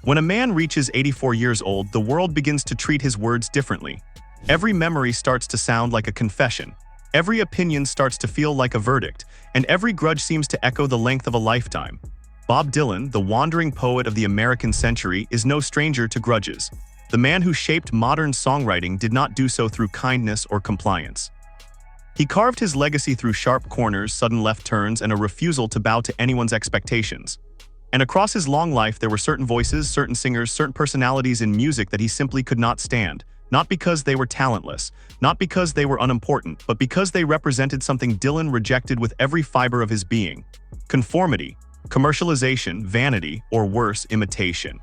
When a man reaches 84 years old, the world begins to treat his words differently. Every memory starts to sound like a confession. Every opinion starts to feel like a verdict, and every grudge seems to echo the length of a lifetime. Bob Dylan, the wandering poet of the American century, is no stranger to grudges. The man who shaped modern songwriting did not do so through kindness or compliance. He carved his legacy through sharp corners, sudden left turns, and a refusal to bow to anyone's expectations. And across his long life, there were certain voices, certain singers, certain personalities in music that he simply could not stand. Not because they were talentless, not because they were unimportant, but because they represented something Dylan rejected with every fiber of his being: conformity, commercialization, vanity, or worse, imitation.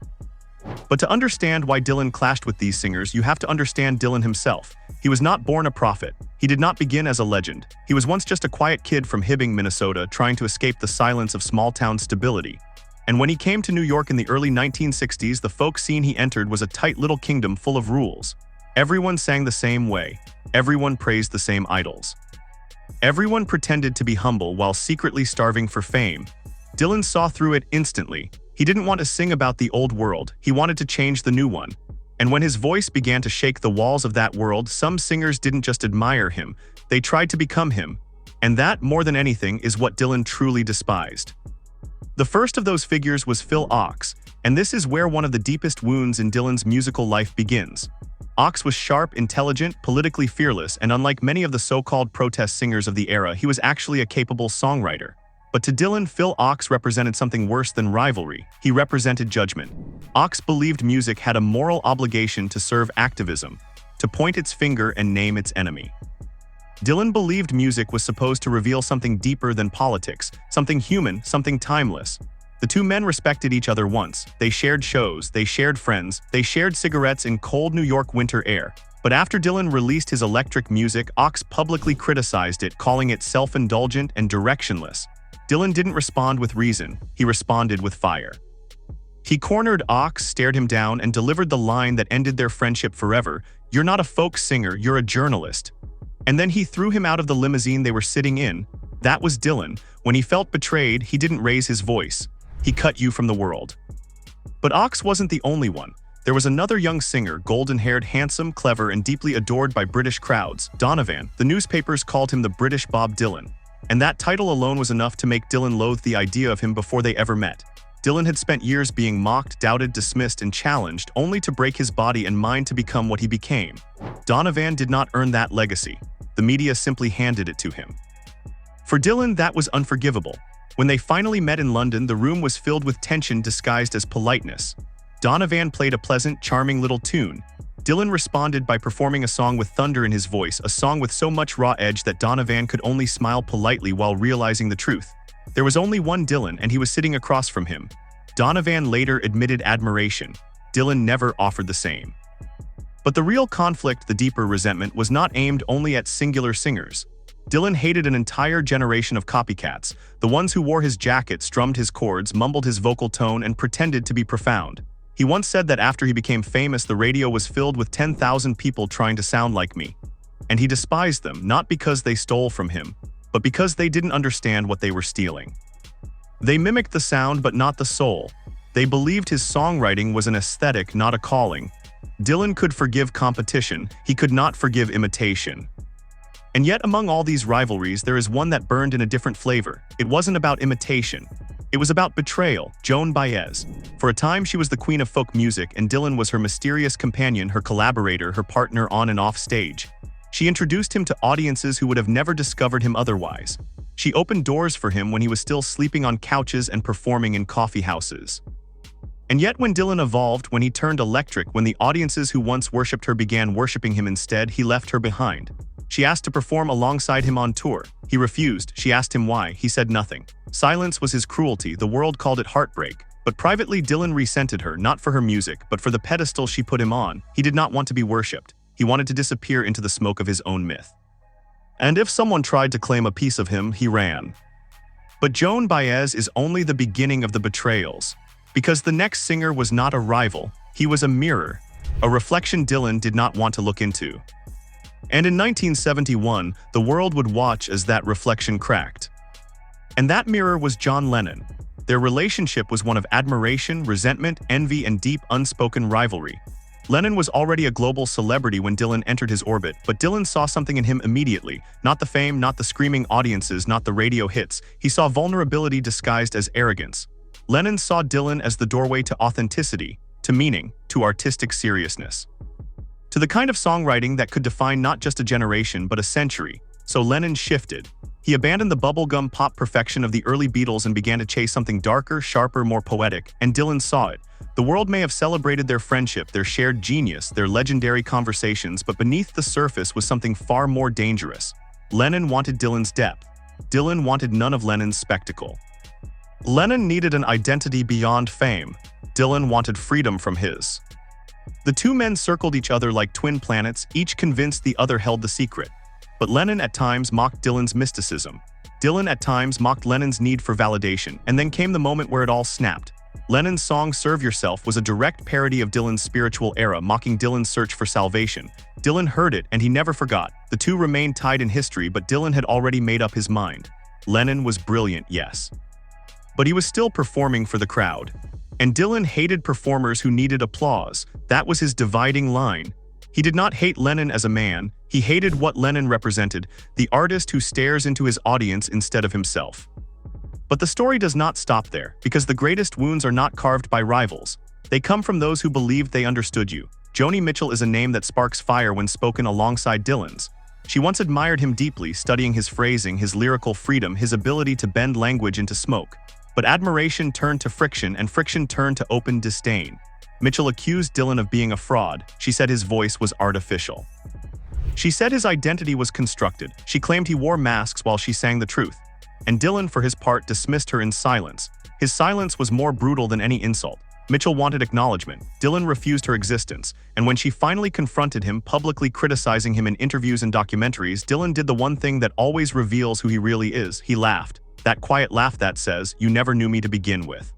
But to understand why Dylan clashed with these singers, you have to understand Dylan himself. He was not born a prophet. He did not begin as a legend. He was once just a quiet kid from Hibbing, Minnesota, trying to escape the silence of small-town stability. And when he came to New York in the early 1960s, the folk scene he entered was a tight little kingdom full of rules. Everyone sang the same way. Everyone praised the same idols. Everyone pretended to be humble while secretly starving for fame. Dylan saw through it instantly. He didn't want to sing about the old world. He wanted to change the new one. And when his voice began to shake the walls of that world, some singers didn't just admire him, they tried to become him. And that, more than anything, is what Dylan truly despised. The first of those figures was Phil Ochs, and this is where one of the deepest wounds in Dylan's musical life begins. Ochs was sharp, intelligent, politically fearless, and unlike many of the so-called protest singers of the era, he was actually a capable songwriter. But to Dylan, Phil Ochs represented something worse than rivalry. He represented judgment. Ochs believed music had a moral obligation to serve activism, to point its finger and name its enemy. Dylan believed music was supposed to reveal something deeper than politics, something human, something timeless. The two men respected each other once. They shared shows, they shared friends, they shared cigarettes in cold New York winter air. But after Dylan released his electric music, Ochs publicly criticized it, calling it self-indulgent and directionless. Dylan didn't respond with reason, he responded with fire. He cornered Ochs, stared him down, and delivered the line that ended their friendship forever: "You're not a folk singer, you're a journalist." And then he threw him out of the limousine they were sitting in. That was Dylan. When he felt betrayed, he didn't raise his voice. He cut you from the world. But Ochs wasn't the only one. There was another young singer, golden-haired, handsome, clever, and deeply adored by British crowds, Donovan. The newspapers called him the British Bob Dylan. And that title alone was enough to make Dylan loathe the idea of him before they ever met. Dylan had spent years being mocked, doubted, dismissed, and challenged, only to break his body and mind to become what he became. Donovan did not earn that legacy. The media simply handed it to him. For Dylan, that was unforgivable. When they finally met in London, the room was filled with tension disguised as politeness. Donovan played a pleasant, charming little tune. Dylan responded by performing a song with thunder in his voice, a song with so much raw edge that Donovan could only smile politely while realizing the truth. There was only one Dylan, and he was sitting across from him. Donovan later admitted admiration. Dylan never offered the same. But the real conflict, the deeper resentment, was not aimed only at singular singers. Dylan hated an entire generation of copycats, the ones who wore his jacket, strummed his chords, mumbled his vocal tone, and pretended to be profound. He once said that after he became famous, the radio was filled with 10,000 people trying to sound like me. And he despised them, not because they stole from him, but because they didn't understand what they were stealing. They mimicked the sound but not the soul. They believed his songwriting was an aesthetic, not a calling. Dylan could forgive competition, he could not forgive imitation. And yet among all these rivalries, there is one that burned in a different flavor. It wasn't about imitation. It was about betrayal. Joan Baez. For a time, she was the queen of folk music, and Dylan was her mysterious companion, her collaborator, her partner on and off stage. She introduced him to audiences who would have never discovered him otherwise. She opened doors for him when he was still sleeping on couches and performing in coffee houses. And yet when Dylan evolved, when he turned electric, when the audiences who once worshipped her began worshipping him instead, he left her behind. She asked to perform alongside him on tour. He refused. She asked him why. He said nothing. Silence was his cruelty. The world called it heartbreak. But privately, Dylan resented her, not for her music, but for the pedestal she put him on. He did not want to be worshipped. He wanted to disappear into the smoke of his own myth. And if someone tried to claim a piece of him, he ran. But Joan Baez is only the beginning of the betrayals. Because the next singer was not a rival, he was a mirror, a reflection Dylan did not want to look into. And in 1971, the world would watch as that reflection cracked. And that mirror was John Lennon. Their relationship was one of admiration, resentment, envy, and deep, unspoken rivalry. Lennon was already a global celebrity when Dylan entered his orbit, but Dylan saw something in him immediately. Not the fame, not the screaming audiences, not the radio hits. He saw vulnerability disguised as arrogance. Lennon saw Dylan as the doorway to authenticity, to meaning, to artistic seriousness, to the kind of songwriting that could define not just a generation but a century. So Lennon shifted. He abandoned the bubblegum pop perfection of the early Beatles and began to chase something darker, sharper, more poetic, and Dylan saw it. The world may have celebrated their friendship, their shared genius, their legendary conversations, but beneath the surface was something far more dangerous. Lennon wanted Dylan's depth. Dylan wanted none of Lennon's spectacle. Lennon needed an identity beyond fame. Dylan wanted freedom from his. The two men circled each other like twin planets, each convinced the other held the secret. But Lennon at times mocked Dylan's mysticism. Dylan at times mocked Lennon's need for validation, and then came the moment where it all snapped. Lennon's song Serve Yourself was a direct parody of Dylan's spiritual era, mocking Dylan's search for salvation. Dylan heard it, and he never forgot. The two remained tied in history, but Dylan had already made up his mind. Lennon was brilliant, yes, but he was still performing for the crowd. And Dylan hated performers who needed applause. That was his dividing line. He did not hate Lennon as a man, he hated what Lennon represented, the artist who stares into his audience instead of himself. But the story does not stop there, because the greatest wounds are not carved by rivals. They come from those who believed they understood you. Joni Mitchell is a name that sparks fire when spoken alongside Dylan's. She once admired him deeply, studying his phrasing, his lyrical freedom, his ability to bend language into smoke. But admiration turned to friction, and friction turned to open disdain. Mitchell accused Dylan of being a fraud. She said his voice was artificial. She said his identity was constructed. She claimed he wore masks while she sang the truth. And Dylan, for his part, dismissed her in silence. His silence was more brutal than any insult. Mitchell wanted acknowledgement. Dylan refused her existence. And when she finally confronted him, publicly criticizing him in interviews and documentaries, Dylan did the one thing that always reveals who he really is. He laughed. That quiet laugh that says, "You never knew me to begin with."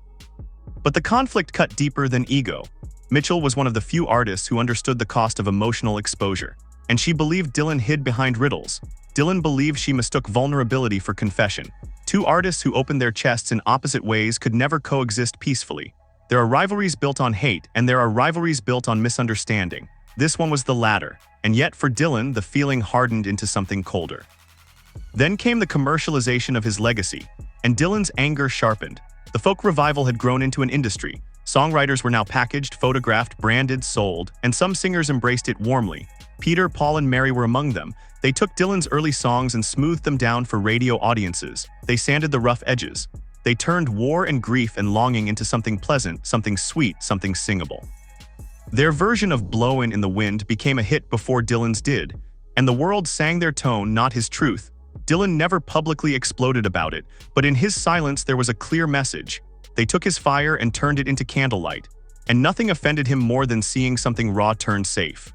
But the conflict cut deeper than ego. Mitchell was one of the few artists who understood the cost of emotional exposure. And she believed Dylan hid behind riddles. Dylan believed she mistook vulnerability for confession. Two artists who opened their chests in opposite ways could never coexist peacefully. There are rivalries built on hate, and there are rivalries built on misunderstanding. This one was the latter. And yet for Dylan, the feeling hardened into something colder. Then came the commercialization of his legacy, and Dylan's anger sharpened. The folk revival had grown into an industry. Songwriters were now packaged, photographed, branded, sold, and some singers embraced it warmly. Peter, Paul, and Mary were among them. They took Dylan's early songs and smoothed them down for radio audiences. They sanded the rough edges. They turned war and grief and longing into something pleasant, something sweet, something singable. Their version of Blowin' in the Wind became a hit before Dylan's did, and the world sang their tone, not his truth. Dylan never publicly exploded about it, but in his silence there was a clear message. They took his fire and turned it into candlelight, and nothing offended him more than seeing something raw turn safe.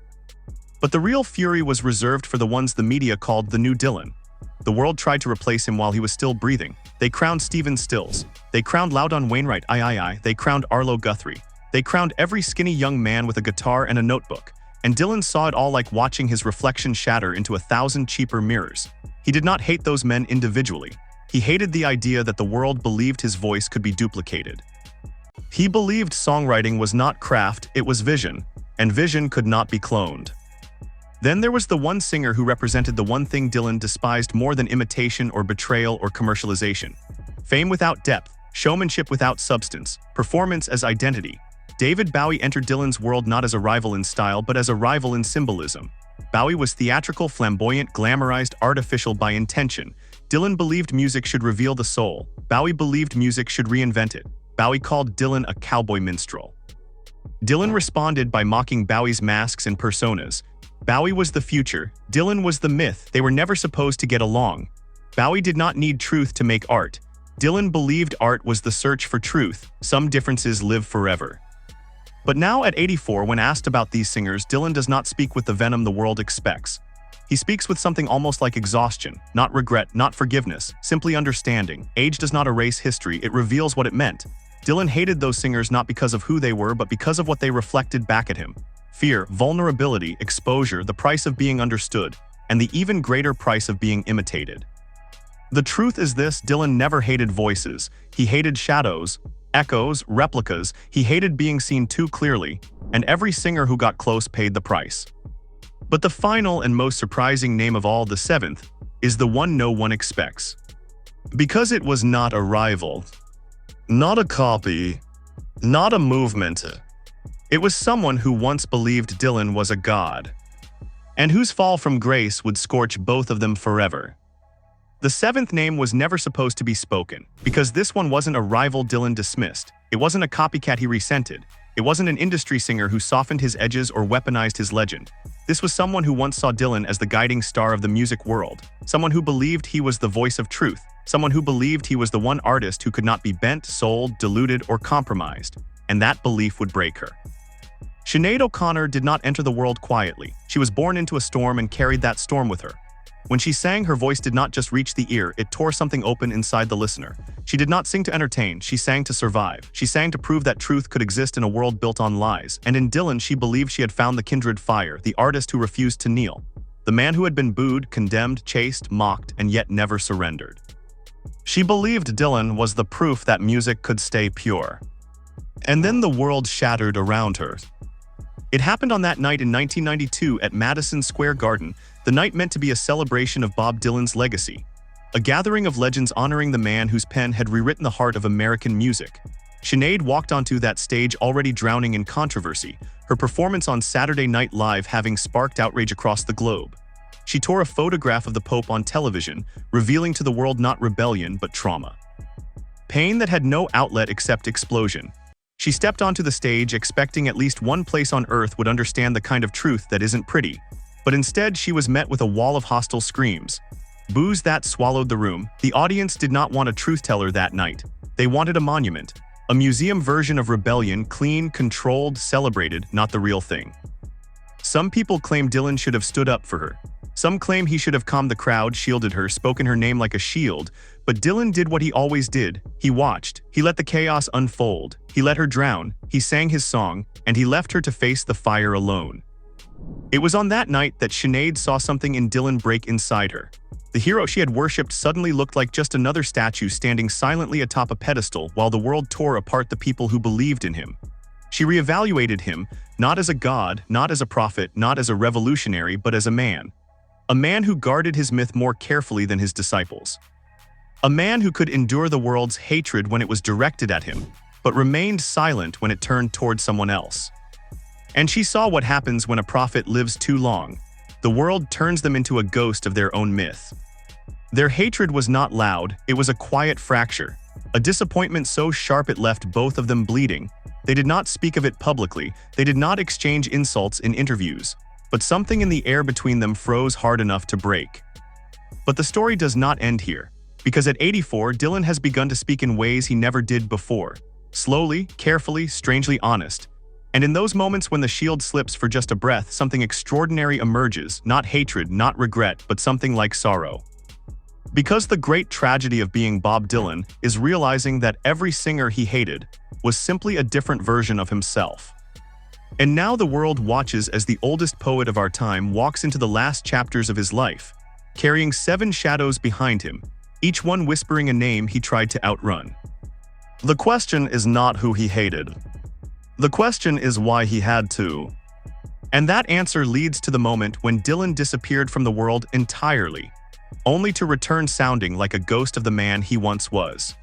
But the real fury was reserved for the ones the media called the new Dylan. The world tried to replace him while he was still breathing. They crowned Stephen Stills. They crowned Loudon Wainwright. They crowned Arlo Guthrie. They crowned every skinny young man with a guitar and a notebook. And Dylan saw it all like watching his reflection shatter into 1,000 cheaper mirrors. He did not hate those men individually. He hated the idea that the world believed his voice could be duplicated. He believed songwriting was not craft, it was vision, and vision could not be cloned. Then there was the one singer who represented the one thing Dylan despised more than imitation or betrayal or commercialization. Fame without depth, showmanship without substance, performance as identity. David Bowie entered Dylan's world not as a rival in style but as a rival in symbolism. Bowie was theatrical, flamboyant, glamorized, artificial by intention. Dylan believed music should reveal the soul. Bowie believed music should reinvent it. Bowie called Dylan a cowboy minstrel. Dylan responded by mocking Bowie's masks and personas. Bowie was the future. Dylan was the myth. They were never supposed to get along. Bowie did not need truth to make art. Dylan believed art was the search for truth. Some differences live forever. But now at 84, when asked about these singers, Dylan does not speak with the venom the world expects. He speaks with something almost like exhaustion, not regret, not forgiveness, simply understanding. Age does not erase history, it reveals what it meant. Dylan hated those singers not because of who they were, but because of what they reflected back at him. Fear, vulnerability, exposure, the price of being understood, and the even greater price of being imitated. The truth is this: Dylan never hated voices. He hated shadows, echoes, replicas. He hated being seen too clearly, and every singer who got close paid the price. But the final and most surprising name of all, the seventh, is the one no one expects. Because it was not a rival, not a copy, not a movement. It was someone who once believed Dylan was a god, and whose fall from grace would scorch both of them forever. The seventh name was never supposed to be spoken, because this one wasn't a rival Dylan dismissed. It wasn't a copycat he resented. It wasn't an industry singer who softened his edges or weaponized his legend. This was someone who once saw Dylan as the guiding star of the music world, someone who believed he was the voice of truth, someone who believed he was the one artist who could not be bent, sold, diluted, or compromised, and that belief would break her. Sinead O'Connor did not enter the world quietly. She was born into a storm and carried that storm with her. When she sang, her voice did not just reach the ear, it tore something open inside the listener. She did not sing to entertain, she sang to survive. She sang to prove that truth could exist in a world built on lies. And in Dylan, she believed she had found the kindred fire, the artist who refused to kneel, the man who had been booed, condemned, chased, mocked, and yet never surrendered. She believed Dylan was the proof that music could stay pure. And then the world shattered around her. It happened on that night in 1992 at Madison Square Garden, the night meant to be a celebration of Bob Dylan's legacy, a gathering of legends honoring the man whose pen had rewritten the heart of American music. Sinead walked onto that stage already drowning in controversy, her performance on Saturday Night Live having sparked outrage across the globe. She tore a photograph of the Pope on television, revealing to the world not rebellion but trauma. Pain that had no outlet except explosion. She stepped onto the stage expecting at least one place on earth would understand the kind of truth that isn't pretty. But instead, she was met with a wall of hostile screams. Boos that swallowed the room. The audience did not want a truth-teller that night. They wanted a monument. A museum version of rebellion, clean, controlled, celebrated, not the real thing. Some people claim Dylan should have stood up for her. Some claim he should have calmed the crowd, shielded her, spoken her name like a shield. But Dylan did what he always did. He watched. He let the chaos unfold. He let her drown. He sang his song, and he left her to face the fire alone. It was on that night that Sinead saw something in Dylan break inside her. The hero she had worshipped suddenly looked like just another statue standing silently atop a pedestal while the world tore apart the people who believed in him. She reevaluated him, not as a god, not as a prophet, not as a revolutionary, but as a man. A man who guarded his myth more carefully than his disciples. A man who could endure the world's hatred when it was directed at him, but remained silent when it turned toward someone else. And she saw what happens when a prophet lives too long. The world turns them into a ghost of their own myth. Their hatred was not loud, it was a quiet fracture. A disappointment so sharp it left both of them bleeding. They did not speak of it publicly, they did not exchange insults in interviews. But something in the air between them froze hard enough to break. But the story does not end here. Because at 84, Dylan has begun to speak in ways he never did before. Slowly, carefully, strangely honest. And in those moments when the shield slips for just a breath, something extraordinary emerges, not hatred, not regret, but something like sorrow. Because the great tragedy of being Bob Dylan is realizing that every singer he hated was simply a different version of himself. And now the world watches as the oldest poet of our time walks into the last chapters of his life, carrying 7 shadows behind him, each one whispering a name he tried to outrun. The question is not who he hated. The question is why he had to. And that answer leads to the moment when Dylan disappeared from the world entirely, only to return sounding like a ghost of the man he once was.